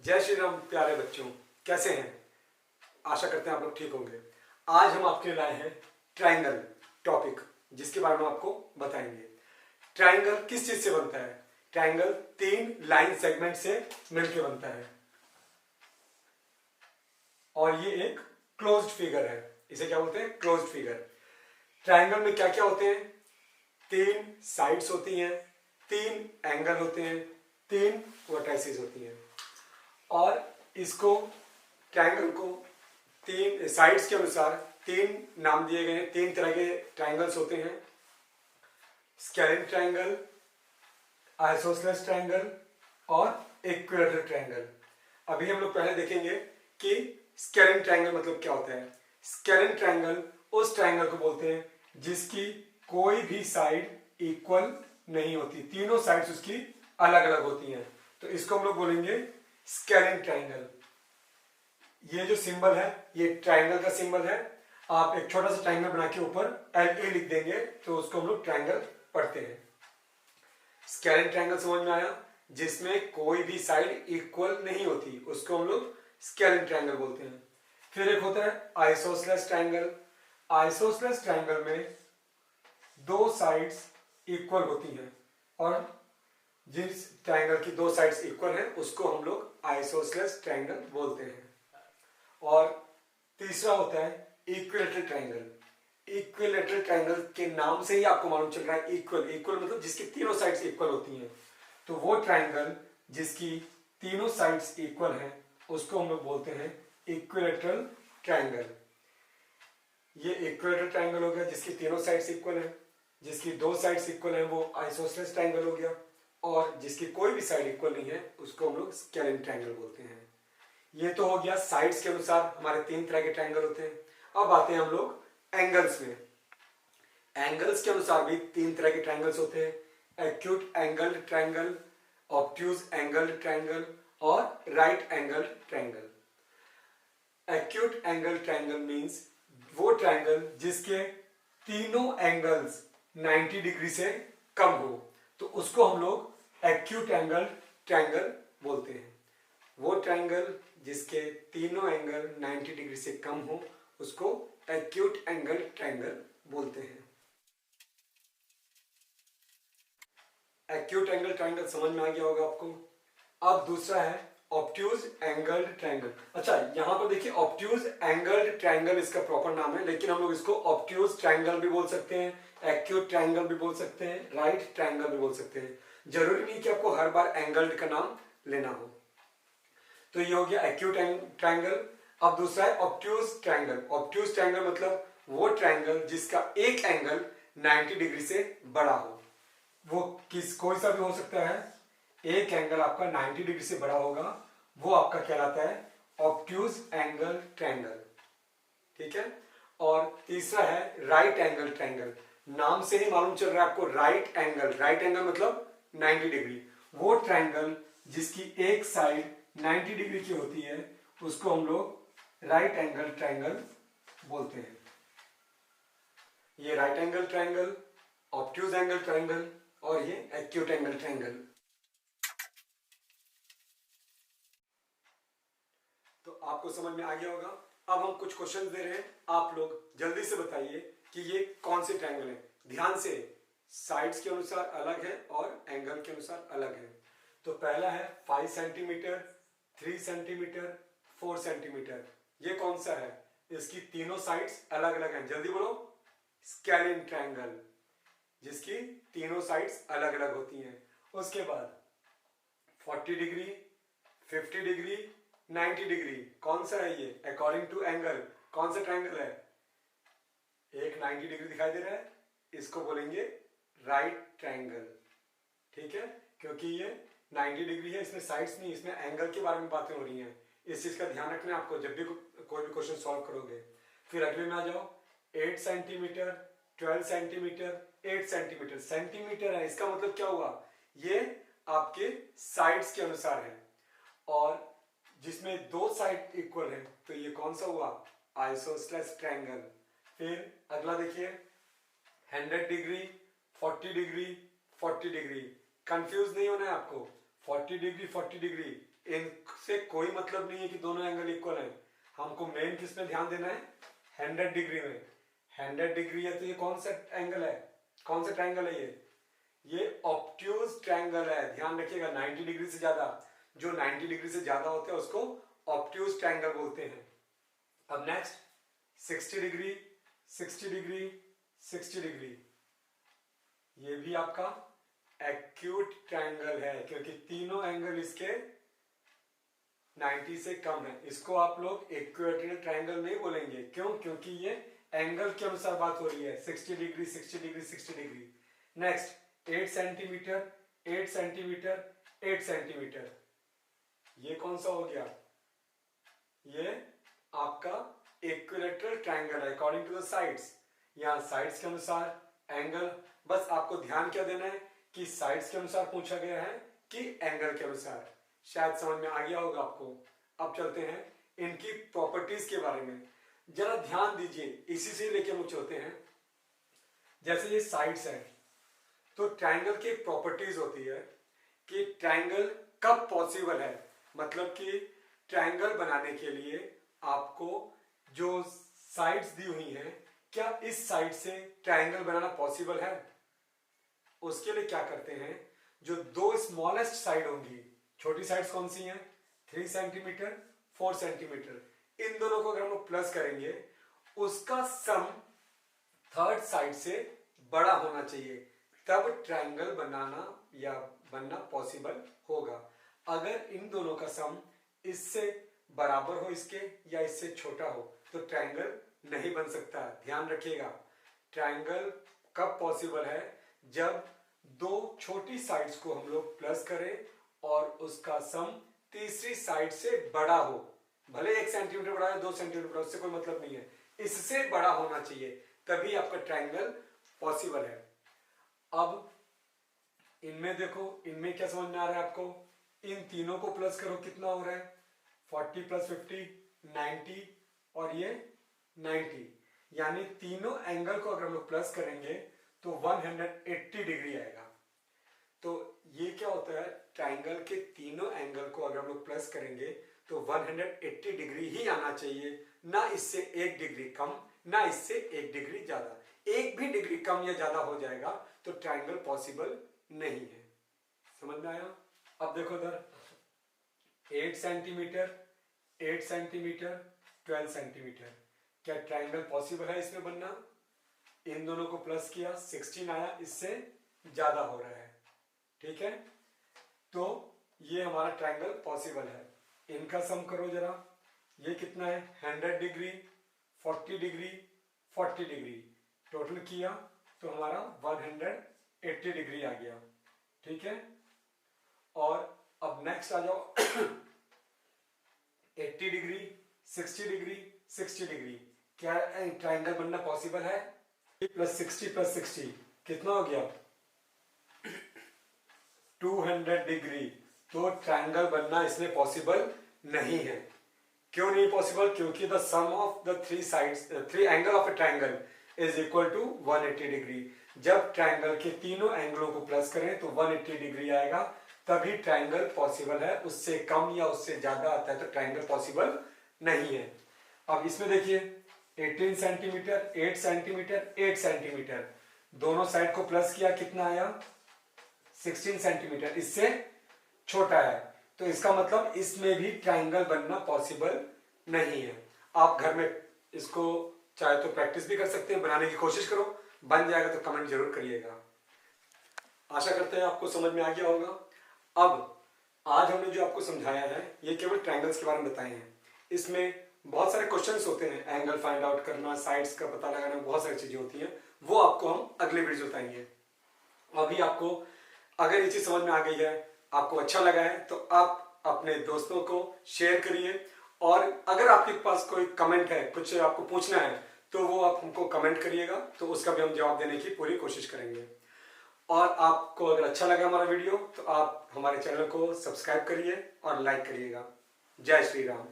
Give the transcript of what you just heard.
जय श्री राम प्यारे बच्चों, कैसे हैं? आशा करते हैं आप लोग ठीक होंगे। आज हम आपके लिए लाए हैं ट्रायंगल टॉपिक, जिसके बारे में आपको बताएंगे। ट्रायंगल किस चीज से बनता है? ट्रायंगल 3 लाइन सेगमेंट से मिलकर बनता है और ये एक क्लोज्ड फिगर है। इसे क्या बोलते हैं? Closed figure. ट्रायंगल में क्या क्या होते हैं? 3 साइड्स होती हैं, 3 एंगल होते हैं, 3 वर्टाइसेस होती हैं और इसको ट्रायंगल को 3 साइड्स के अनुसार 3 नाम दिए गए हैं। 3 तरह के ट्रायंगल्स होते हैं: स्केलिन ट्रायंगल, आइसोसेलेस ट्रायंगल और इक्विलैटरल ट्रायंगल। अभी हम लोग पहले देखेंगे कि स्केलिन ट्रायंगल मतलब क्या होता है। स्केलिन ट्रायंगल उस ट्रायंगल को बोलते हैं जिसकी कोई भी साइड इक्वल नहीं होती, तीनों साइड्स उसकी अलग अलग होती हैं, तो इसको हम लोग बोलेंगे स्केलिन ट्रायंगल। ये जो सिंबल है ये ट्रायंगल का सिंबल है। आप एक छोटा सा ट्रायंगल बना के ऊपर LA लिख देंगे तो उसको हम लोग ट्रायंगल पढ़ते हैं। स्केलिन ट्रायंगल समझ में आया? जिसमें कोई भी साइड इक्वल नहीं होती उसको हम लोग स्केलिन ट्रायंगल बोलते हैं। फिर एक होता है आइसोसेलेस ट्रायंगल। आइसोसेलेस ट्रायंगल में 2 साइड्स इक्वल होती हैं और जिस ट्रायंगल की 2 साइड्स इक्वल हैं उसको हम लोग आइसोसेलेस ट्रायंगल बोलते हैं। और तीसरा होता है इक्विलैटरल ट्रायंगल। इक्विलैटरल ट्रायंगल के नाम से ही आपको मालूम चल रहा है इक्वल। इक्वल मतलब जिसकी तीनों साइड्स इक्वल होती हैं, तो वो ट्रायंगल जिसकी तीनों साइड्स इक्वल हैं उसको हम लोग बोलते हैं इक्विलैटरल ट्रायंगल। ये इक्विलैटरल ट्रायंगल हो गया जिसकी तीनों साइड्स इक्वल है। जिसकी 2 साइड्स इक्वल है वो आइसोसेलेस ट्रायंगल हो गया और जिसकी कोई भी साइड इक्वल नहीं है उसको हम लोग स्केलिन ट्रायंगल बोलते हैं। ये तो हो गया साइड्स के अनुसार हमारे 3 तरह के ट्रायंगल होते हैं। अब आते हैं हम लोग एंगल्स में। एंगल्स के अनुसार भी 3 तरह के ट्रायंगल्स होते हैं: acute angled triangle, obtuse angled triangle और right angled triangle. Acute angle triangle means वो ट्रायंगल जिसके तीनों एंगल्स 90 डिग्री से कम हो, तो उसको हम लोग एक्यूट एंगल ट्रायंगल बोलते हैं। वो ट्रायंगल जिसके तीनों एंगल 90 डिग्री से कम हो उसको एक्यूट एंगल ट्रायंगल बोलते हैं। एक्यूट एंगल ट्रायंगल समझ में आ गया होगा आपको। अब दूसरा है ऑब्ट्यूज एंगल्ड ट्रायंगल। अच्छा, यहां पर देखिए ऑब्ट्यूज एंगल्ड ट्रायंगल इसका प्रॉपर नाम है, लेकिन हम लोग इसको ऑब्ट्यूज ट्रायंगल भी बोल सकते हैं, एक्यूट ट्रायंगल भी बोल सकते हैं, राइट ट्रायंगल भी बोल सकते हैं। जरूरी नहीं कि आपको हर बार एंगल्ड का नाम लेना हो। तो ये हो गया एक्यूट ट्रायंगल। अब दूसरा है ऑब्ट्यूज ट्रायंगल। ऑब्ट्यूज ट्रायंगल मतलब वो ट्रायंगल जिसका एक एंगल 90 डिग्री से बड़ा हो। वो कोई सा भी हो सकता है, एक एंगल आपका 90 डिग्री से बड़ा होगा, वो आपका कहलाता है ऑब्ट्यूज एंगल ट्रायंगल। ठीक है। और तीसरा है राइट एंगल ट्रायंगल। नाम से ही मालूम चल रहा है आपको राइट एंगल। राइट एंगल मतलब 90 डिग्री। वो ट्रायंगल जिसकी एक साइड 90 डिग्री की होती है उसको हम लोग राइट एंगल ट्रायंगल बोलते हैं। ये right angle triangle, obtuse angle triangle और ये एक्यूट एंगल ट्रायंगल। तो आपको समझ में आ गया होगा। अब हम कुछ क्वेश्चन दे रहे हैं, आप लोग जल्दी से बताइए कि ये कौन से ट्रायंगल है। ध्यान से, साइड्स के अनुसार अलग है और एंगल के अनुसार अलग है। तो पहला है 5 सेंटीमीटर, 3 सेंटीमीटर, 4 सेंटीमीटर। ये कौन सा है? इसकी तीनों साइड्स अलग अलग हैं। जल्दी बोलो। स्केलिन ट्रायंगल, जिसकी तीनों साइड्स अलग अलग होती हैं। उसके बाद 40 डिग्री, 50 डिग्री, 90 डिग्री। कौन सा है ये? अकॉर्डिंग टू एंगल कौन सा ट्रायंगल है? एक 90 डिग्री दिखाई दे रहा है, इसको बोलेंगे राइट ट्रायंगल। ठीक है, क्योंकि ये 90 डिग्री है, इसमें साइड्स नहीं, इसमें एंगल के बारे में बातें हो रही हैं। इस चीज का ध्यान रखना है आपको जब भी कोई भी क्वेश्चन सॉल्व करोगे। फिर अगले में आ जाओ। 8 सेंटीमीटर, 12 सेंटीमीटर, 8 सेंटीमीटर। सेंटीमीटर है, इसका मतलब क्या हुआ? ये आपके साइड्स के अनुसार है और जिसमें 2 साइड इक्वल है, तो ये कौन सा हुआ? Isosceles triangle. फिर अगला देखिए 100 डिग्री, 40 डिग्री, 40 डिग्री। कंफ्यूज नहीं होना है आपको। 40 डिग्री 40 डिग्री इनसे कोई मतलब नहीं है कि दोनों एंगल इक्वल हैं। हमको मेन किस में ध्यान देना है, 100 डिग्री में। 100 डिग्री है तो ये कौन सा एंगल है, कौन सा ट्रायंगल है ये ऑब्ट्यूज ट्रायंगल है। ध्यान रखिएगा 90 डिग्री से ज्यादा, जो 90 डिग्री से ज्यादा होते हैं उसको ऑब्ट्यूज ट्रायंगल बोलते हैं। अब नेक्स्ट 60 डिग्री, 60 डिग्री, 60 डिग्री, ये भी आपका एक्यूट ट्रायंगल है क्योंकि तीनों एंगल इसके 90 से कम है। इसको आप लोग इक्वेटोरियल ट्रायंगल नहीं बोलेंगे, क्यों? क्योंकि ये एंगल के अनुसार बात हो रही है, 60 degree, 60 degree, 60 degree. Next 8 centimetre, 8 centimetre, 8 centimetre, ये कौन सा हो गया, ये आपका इक्विलैटरल ट्रायंगल है अकॉर्डिंग टू द साइड्स। यहां साइड्स के अनुसार एंगल, बस आपको ध्यान क्या देना है कि साइड्स के अनुसार पूछा गया है कि एंगल के अनुसार। शायद समझ में आ गया होगा आपको। अब चलते हैं इनकी प्रॉपर्टीज के बारे में, जरा ध्यान दीजिए, इसी से लेके हम चलते हैं। जैसे ये साइड्स है तो ट्रायंगल की प्रॉपर्टीज होती है कि ट्रायंगल कब पॉसिबल है, मतलब कि ट्रायंगल बनाने के लिए आपको जो साइड्स दी हुई हैं, क्या इस साइड से ट्रायंगल बनाना पॉसिबल है? उसके लिए क्या करते हैं, जो दो स्मॉलेस्ट साइड होंगी, छोटी साइड्स कौन सी हैं, 3 सेंटीमीटर, 4 सेंटीमीटर, इन दोनों को अगर हम लोग प्लस करेंगे, उसका सम थर्ड साइड से बड़ा होना चाहिए, तब ट्रायंगल बनाना या बनना पॉसिबल होगा। अगर इन दोनों का सम इससे बराबर हो इसके या इससे छोटा हो तो ट्रायंगल नहीं बन सकता। ध्यान रखिएगा, ट्रायंगल कब पॉसिबल है, जब दो छोटी साइड्स को हम लोग प्लस करें और उसका सम तीसरी साइड से बड़ा हो। भले 1 सेंटीमीटर बड़ा है, 2 सेंटीमीटर बड़ा, उससे कोई मतलब नहीं है, इससे बड़ा होना चाहिए, तभी आपका ट्रायंगल पॉसिबल है। अब इनमें देखो, इनमें क्या समझ में आ रहा है आपको, इन तीनों को प्लस करो, कितना हो रहा है, 40 + 50 90, और ये 90, यानी तीनों एंगल को अगर हम लोग प्लस करेंगे तो 180 डिग्री आएगा। तो ये क्या होता है, ट्रायंगल के तीनों एंगल को अगर हम लोग प्लस करेंगे तो 180 डिग्री ही आना चाहिए, ना इससे 1 डिग्री कम, ना इससे 1 डिग्री ज्यादा। 1 भी डिग्री कम या ज्यादा हो जाएगा तो ट्रायंगल पॉसिबल नहीं है। समझ में आया? अब देखो इधर 8 सेंटीमीटर, 8 सेंटीमीटर, 12 सेंटीमीटर, क्या ट्रायंगल पॉसिबल है इसमें बनना? इन दोनों को प्लस किया, 16 आया, इससे ज्यादा हो रहा है, ठीक है, तो ये हमारा ट्रायंगल पॉसिबल है। इनका सम करो जरा, ये कितना है, 100 डिग्री, 40 डिग्री, 40 डिग्री, टोटल किया तो हमारा 180 डिग्री आ गया, ठीक है। और अब नेक्स्ट आ जाओ 80 डिग्री, 60 डिग्री, 60 डिग्री, क्या ट्रायंगल बनना पॉसिबल है? +60 + 60 कितना हो गया, 200 डिग्री। तो ट्रायंगल बनना इसमें पॉसिबल नहीं है। क्यों नहीं पॉसिबल? क्योंकि the sum of the 3 sides, 3 angle of a triangle is equal to 180 degree. जब ट्रायंगल के तीनों एंगलों को प्लस करें तो 180 डिग्री आएगा, तभी ट्रायंगल पॉसिबल है। उससे कम या उससे ज्यादा आता है तो ट्रायंगल पॉसिबल नहीं है। अब इसमें देखिए 18 सेंटीमीटर, 8 सेंटीमीटर, 8 सेंटीमीटर, दोनों साइड को प्लस किया, कितना आया, 16 सेंटीमीटर, इससे छोटा है, तो इसका मतलब इसमें भी ट्रायंगल बनना पॉसिबल नहीं है। आप घर में इसको चाहे तो प्रैक्टिस भी कर सकते हैं, बनाने की कोशिश करो, बन जाएगा तो कमेंट जरूर करिएगा। आशा करते हैं आपको समझ में आ गया होगा। अब आज हमने जो आपको समझाया है ये केवल ट्रायंगल्स के बारे में बताए हैं। इसमें बहुत सारे क्वेश्चंस होते हैं, एंगल फाइंड आउट करना, साइड्स का पता लगाना, बहुत सारी चीजें होती हैं, वो आपको हम अगले वीडियो बताएंगे। अभी आपको अगर ये चीज समझ में आ गई है, आपको अच्छा लगा है, तो आप अपने दोस्तों को शेयर करिए, और अगर आपके पास कोई कमेंट है, कुछ आपको पूछना है, तो वो आप हमको कमेंट करिएगा, तो उसका भी हम जवाब देने की पूरी कोशिश करेंगे। और आपको अगर अच्छा लगा हमारा वीडियो तो आप हमारे चैनल को सब्सक्राइब करिए और लाइक करिएगा। जय श्री राम।